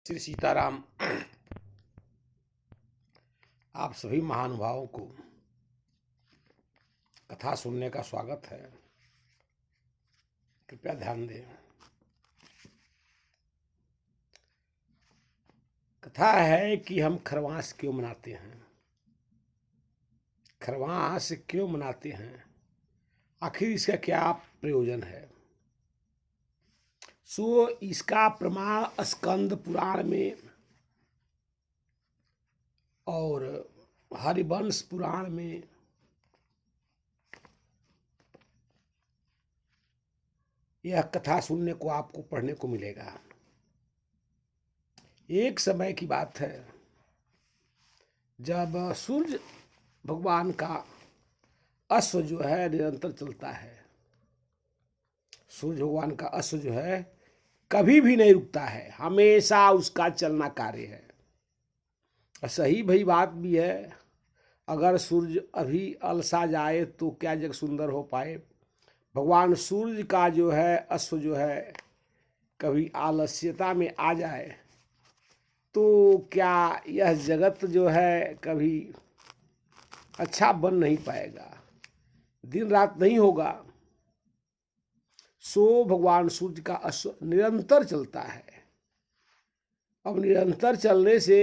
श्री सीताराम। आप सभी महानुभावों को कथा सुनने का स्वागत है। कृपया ध्यान दें। कथा है कि हम खरवास क्यों मनाते हैं, खरवास क्यों मनाते हैं, आखिर इसका क्या प्रयोजन है। सो इसका प्रमाण स्कंद पुराण में और हरिवंश पुराण में यह कथा सुनने को आपको पढ़ने को मिलेगा। एक समय की बात है जब सूर्य भगवान का अश्व जो है निरंतर चलता है। सूर्य भगवान का अश्व जो है कभी भी नहीं रुकता है, हमेशा उसका चलना कार्य है। सही भई बात भी है, अगर सूर्य अभी अलसा जाए तो क्या जग सुंदर हो पाए। भगवान सूर्य का जो है अश्व जो है कभी आलस्यता में आ जाए तो क्या यह जगत जो है कभी अच्छा बन नहीं पाएगा, दिन रात नहीं होगा। सो भगवान सूर्य का अश्व निरंतर चलता है। अब निरंतर चलने से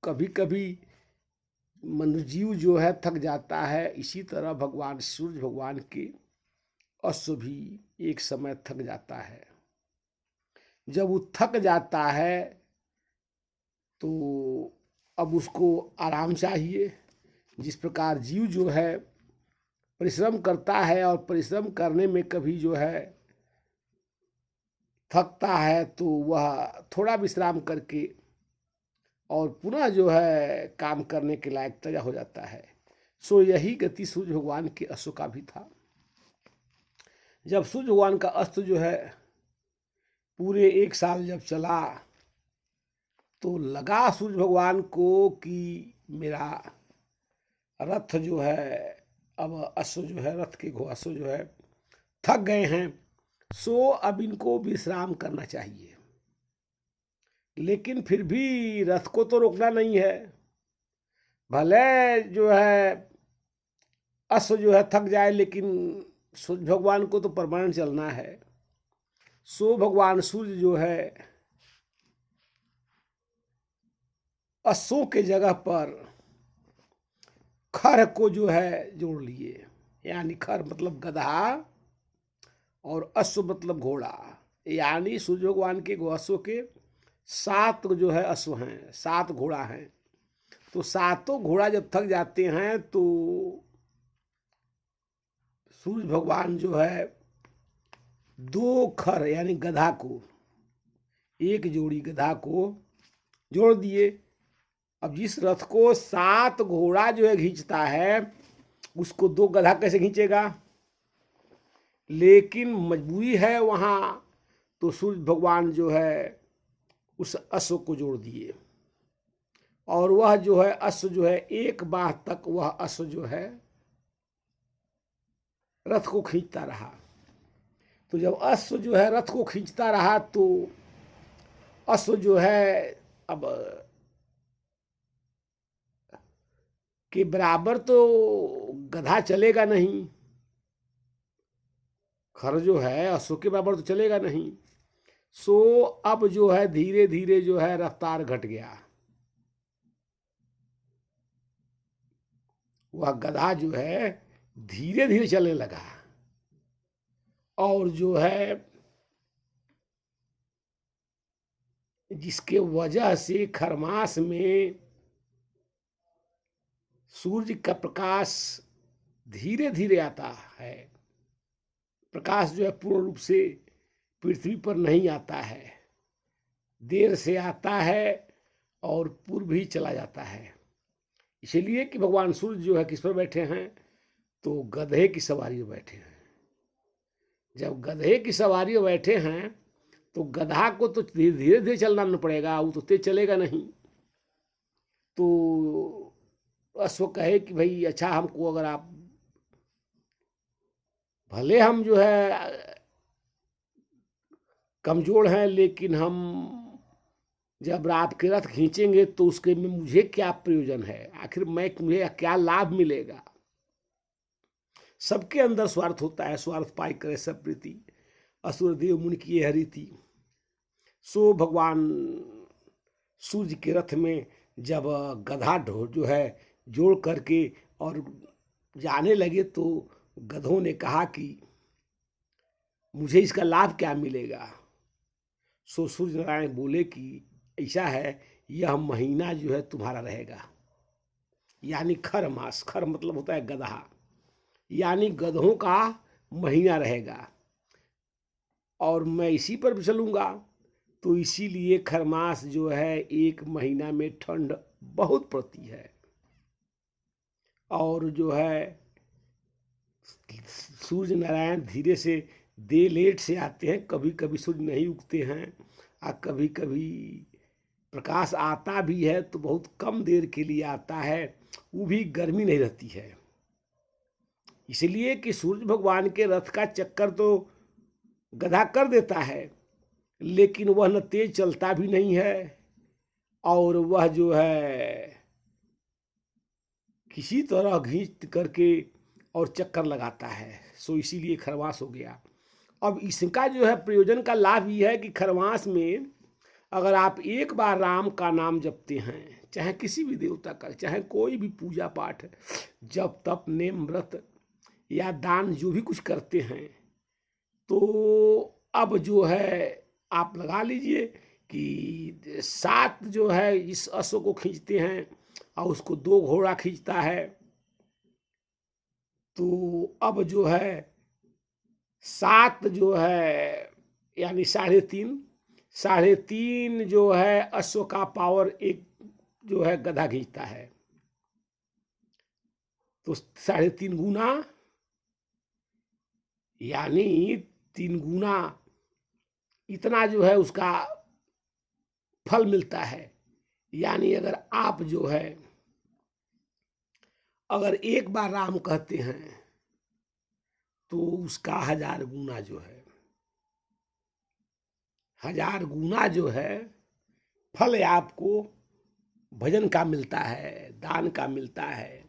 कभी कभी मनुष्य जीव जो है थक जाता है। इसी तरह भगवान सूर्य भगवान के अश्व भी एक समय थक जाता है। जब वो थक जाता है तो अब उसको आराम चाहिए। जिस प्रकार जीव जो है परिश्रम करता है और परिश्रम करने में कभी जो है थकता है तो वह थोड़ा विश्राम करके और पुनः जो है काम करने के लायक तैयार हो जाता है। सो यही गति सूर्य भगवान के अश्व का भी था। जब सूर्य भगवान का अश्व जो है पूरे एक साल जब चला तो लगा सूर्य भगवान को कि मेरा रथ जो है अब अश्व जो है रथ के घोड़ाश्व जो है थक गए हैं, सो अब इनको विश्राम करना चाहिए। लेकिन फिर भी रथ को तो रोकना नहीं है। भले जो है अश्व जो है थक जाए लेकिन सूर्य भगवान को तो परमानेंट चलना है। सो भगवान सूर्य जो है अश्वों के जगह पर खर को जो है जोड़ लिए। यानी खर मतलब गधा और अश्व मतलब घोड़ा। यानी सूर्य भगवान के अश्व के 7 जो है अश्व हैं, 7 घोड़ा हैं। तो 7 घोड़ा जब थक जाते हैं तो सूर्य भगवान जो है 2 खर यानी गधा को, एक जोड़ी गधा को जोड़ दिए। अब जिस रथ को 7 घोड़ा जो है खींचता है उसको 2 गधा कैसे खींचेगा। लेकिन मजबूरी है वहां, तो सूर्य भगवान जो है उस अश्व को जोड़ दिए और वह जो है अश्व जो है 1 माह तक वह अश्व जो है रथ को खींचता रहा। तो जब अश्व जो है रथ को खींचता रहा तो अश्व जो है अब के बराबर तो गधा चलेगा नहीं, खर जो है अश्व के बराबर तो चलेगा नहीं। सो अब जो है धीरे धीरे जो है रफ्तार घट गया। वह गधा जो है धीरे धीरे चलने लगा और जो है जिसके वजह से खरमास में सूर्य का प्रकाश धीरे धीरे आता है। प्रकाश जो है पूर्ण रूप से पृथ्वी पर नहीं आता है, देर से आता है और पूर्व ही चला जाता है। इसलिए कि भगवान सूर्य जो है किस पर बैठे हैं, तो गधे की सवारी में बैठे हैं। जब गधे की सवारी में बैठे हैं तो गधा को तो धीरे धीरे चलना न पड़ेगा, वो तो तेज चलेगा नहीं। तो अश्व कहे कि भाई अच्छा, हमको अगर आप भले हम जो है कमज़ोर हैं, लेकिन हम जब आपके रथ खींचेंगे तो उसके में मुझे क्या प्रयोजन है, आखिर मुझे क्या लाभ मिलेगा। सबके अंदर स्वार्थ होता है, स्वार्थ पाई करे सब प्रीति, असुर देव मुनि की यह रीति। सो भगवान सूर्य के रथ में जब गधा जो है जोड़ करके और जाने लगे तो गधों ने कहा कि मुझे इसका लाभ क्या मिलेगा। सो सूर्य नारायण बोले कि ऐसा है, यह महीना जो है तुम्हारा रहेगा, यानी खर मास, खर मतलब होता है गधा, यानी गधों का महीना रहेगा और मैं इसी पर चलूँगा। तो इसीलिए खरमास जो है 1 महीना में ठंड बहुत पड़ती है और जो है सूर्य नारायण धीरे से दे लेट से आते हैं, कभी कभी सूर्य नहीं उगते हैं और कभी कभी प्रकाश आता भी है तो बहुत कम देर के लिए आता है, वो भी गर्मी नहीं रहती है। इसलिए कि सूर्य भगवान के रथ का चक्कर तो गधा कर देता है, लेकिन वह न तेज चलता भी नहीं है और वह जो है किसी तरह घींच करके और चक्कर लगाता है। सो इसीलिए खरवास हो गया। अब इसका जो है प्रयोजन का लाभ ये है कि खरवास में अगर आप एक बार राम का नाम जपते हैं, चाहे किसी भी देवता का, चाहे कोई भी पूजा पाठ, जब तप नेम व्रत या दान जो भी कुछ करते हैं, तो अब जो है आप लगा लीजिए कि 7 जो है इस अश्व को खींचते हैं और उसको 2 घोड़ा खींचता है, तो अब जो है 7 जो है यानी 3.5 जो है अश्व का पावर एक जो है गधा खींचता है, तो 3.5 गुना यानी 3 गुना इतना जो है उसका फल मिलता है। यानी अगर आप जो है अगर एक बार राम कहते हैं तो उसका 1000 गुना जो है 1000 गुना जो है फल आपको भजन का मिलता है, दान का मिलता है।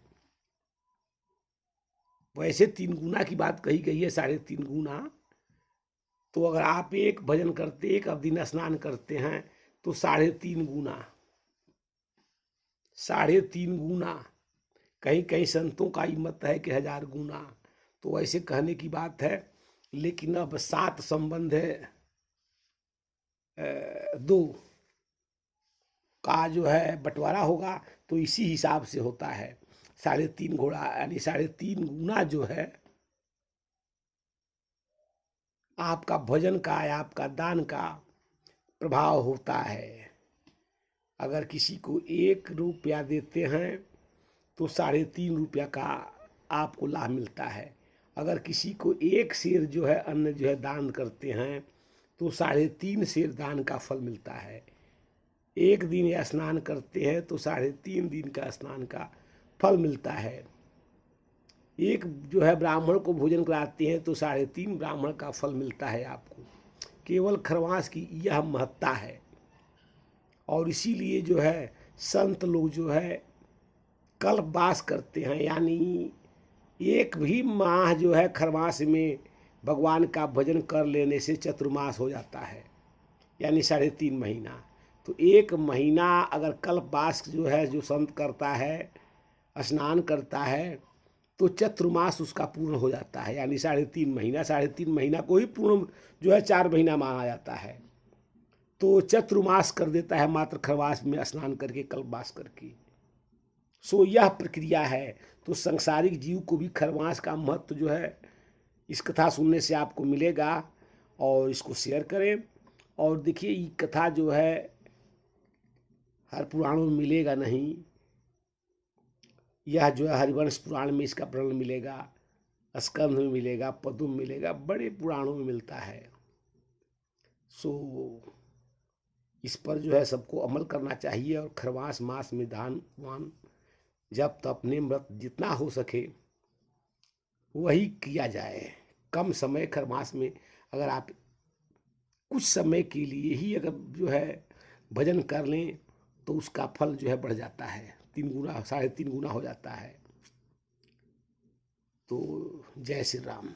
वैसे 3 गुना की बात कही गई है, 3.5 गुना। तो अगर आप एक भजन करते, एक दिन स्नान करते हैं तो 3.5 गुना, 3.5 गुना। कहीं कहीं संतों का ही मत है कि 1000 गुना, तो ऐसे कहने की बात है। लेकिन अब 7 संबंध है 2 का जो है बंटवारा होगा तो इसी हिसाब से होता है। 3.5 घोड़ा यानी 3.5 गुना जो है आपका भजन का या आपका दान का प्रभाव होता है। अगर किसी को 1 रुपया देते हैं तो 3.5 रुपया का आपको लाभ मिलता है। अगर किसी को 1 सेर जो है अन्न जो है दान करते हैं तो 3.5 सेर दान का फल मिलता है। 1 दिन या स्नान करते हैं तो 3.5 दिन का स्नान का फल मिलता है। एक जो है ब्राह्मण को भोजन कराते हैं तो 3.5 ब्राह्मण का फल मिलता है आपको। केवल खरवास की यह महत्ता है और इसीलिए जो है संत लोग जो है कल्पवास करते हैं, यानी 1 भी माह जो है खरवास में भगवान का भजन कर लेने से चतुर्मास हो जाता है, यानी 3.5 महीना। तो 1 महीना अगर कल्पवास जो है जो संत करता है, स्नान करता है, तो चतुर्मास उसका पूर्ण हो जाता है, यानी 3.5 महीना। 3.5 महीना को ही पूर्ण जो है 4 महीना माना जाता है। तो चतुर्मास कर देता है मात्र खरवास में स्नान करके, कल्पवास करके। सो यह प्रक्रिया है। तो सांसारिक जीव को भी खरवास का महत्व जो है इस कथा सुनने से आपको मिलेगा और इसको शेयर करें। और देखिए ये कथा जो है हर पुराणों में मिलेगा नहीं, यह जो है हरिवंश पुराण में इसका वर्णन मिलेगा, स्कंद में मिलेगा, पद्म में मिलेगा, बड़े पुराणों में मिलता है। सो इस पर जो है सबको अमल करना चाहिए और खरवास मास में दान वान जब तप नेम व्रत जितना हो सके वही किया जाए। कम समय खरमास में अगर आप कुछ समय के लिए ही अगर जो है भजन कर लें तो उसका फल जो है बढ़ जाता है, 3 गुना 3.5 गुना हो जाता है। तो जय श्री राम।